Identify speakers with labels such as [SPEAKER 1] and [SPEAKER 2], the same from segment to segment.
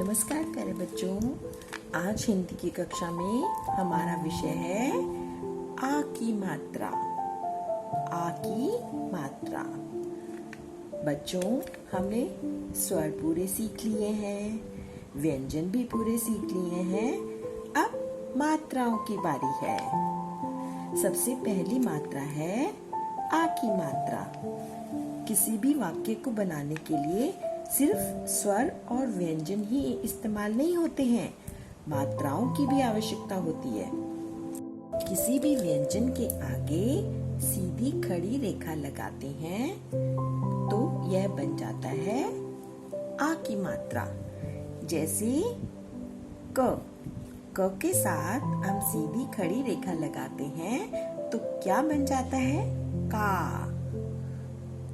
[SPEAKER 1] नमस्कार प्यारे बच्चों। आज हिंदी की कक्षा में हमारा विषय है आ की मात्रा। आ की मात्रा। बच्चों, हमने स्वर पूरे सीख लिए हैं, व्यंजन भी पूरे सीख लिए हैं। अब मात्राओं की बारी है। सबसे पहली मात्रा है आ की मात्रा। किसी भी वाक्य को बनाने के लिए सिर्फ स्वर और व्यंजन ही इस्तेमाल नहीं होते हैं, मात्राओं की भी आवश्यकता होती है। किसी भी व्यंजन के आगे सीधी खड़ी रेखा लगाते हैं तो यह बन जाता है आ की मात्रा। जैसे क के साथ हम सीधी खड़ी रेखा लगाते हैं तो क्या बन जाता है? का।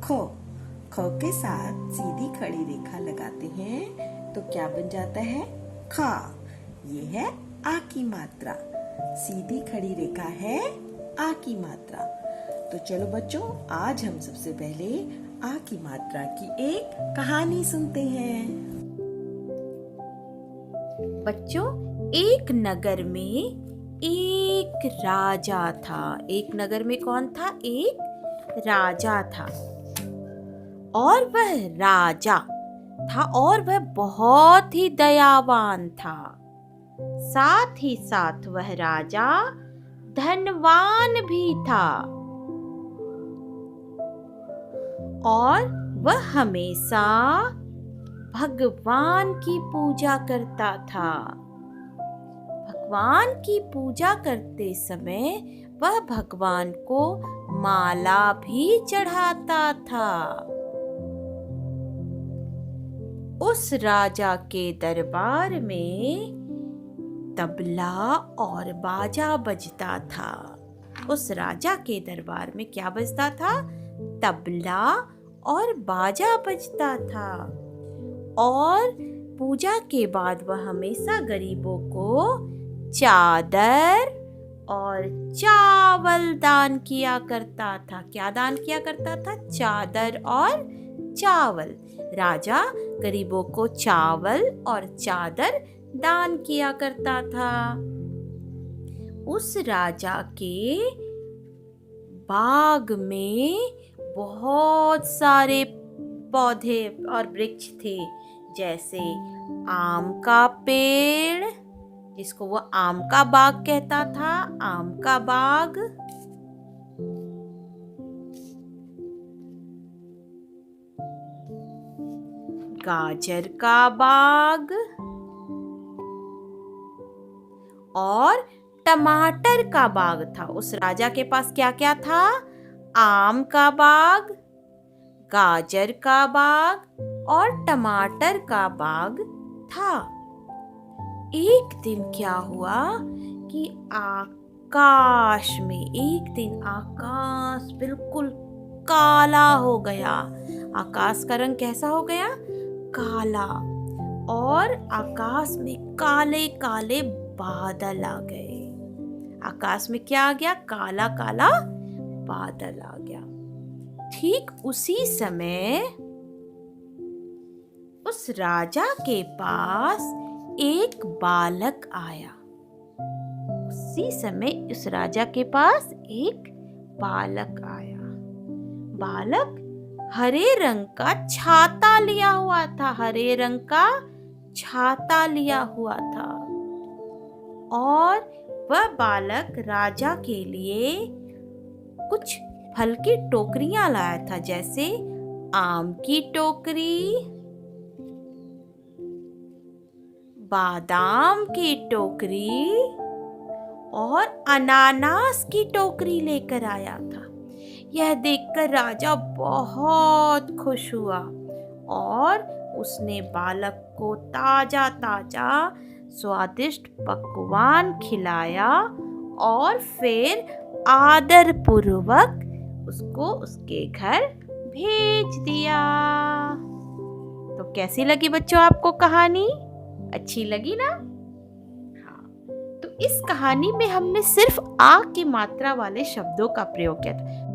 [SPEAKER 1] ख के साथ सीधी खड़ी रेखा लगाते हैं तो क्या बन जाता है? खा। ये है आ की मात्रा। सीधी खड़ी रेखा है आ की मात्रा। तो चलो बच्चों, आज हम सबसे पहले आ की मात्रा की एक कहानी सुनते हैं।
[SPEAKER 2] बच्चों, एक नगर में एक राजा था। एक नगर में कौन था? एक राजा था। और वह राजा था और वह बहुत ही दयावान था। साथ ही साथ वह राजा धनवान भी था। और वह हमेशा भगवान की पूजा करता था। भगवान की पूजा करते समय वह भगवान को माला भी चढ़ाता था। उस राजा के दरबार में तबला और बाजा बजता था। उस राजा के दरबार में क्या बजता था? तबला और बाजा बजता था। और पूजा के बाद वह हमेशा गरीबों को चादर और चावल दान किया करता था। क्या दान किया करता था? चादर और चावल। राजा गरीबों को चावल और चादर दान किया करता था। उस राजा के बाग में बहुत सारे पौधे और वृक्ष थे, जैसे आम का पेड़, जिसको वो आम का बाग कहता था, आम का बाग। गाजर का बाग और टमाटर का बाग था। उस राजा के पास क्या क्या था? आम का बाग, गाजर का बाग और टमाटर का बाग था। एक दिन क्या हुआ कि आकाश में आकाश बिल्कुल काला हो गया। आकाश का रंग कैसा हो गया? काला। और आकाश में काले काले बादल आ गए। आकाश में क्या आ गया? काला काला बादल आ गया। ठीक उसी समय उस राजा के पास एक बालक आया। उसी समय उस राजा के पास एक बालक आया। बालक हरे रंग का छाता लिया हुआ था। हरे रंग का छाता लिया हुआ था। और वह बालक राजा के लिए कुछ फल की टोकरियां लाया था, जैसे आम की टोकरी, बादाम की टोकरी और अनानास की टोकरी लेकर आया था। यह देखकर राजा बहुत खुश हुआ और उसने बालक को ताजा ताजा स्वादिष्ट पकवान खिलाया और फिर आदर पूर्वक उसको उसके घर भेज दिया। तो कैसी लगी बच्चों आपको कहानी? अच्छी लगी ना? हाँ। तो इस कहानी में हमने सिर्फ आ की मात्रा वाले शब्दों का प्रयोग किया था।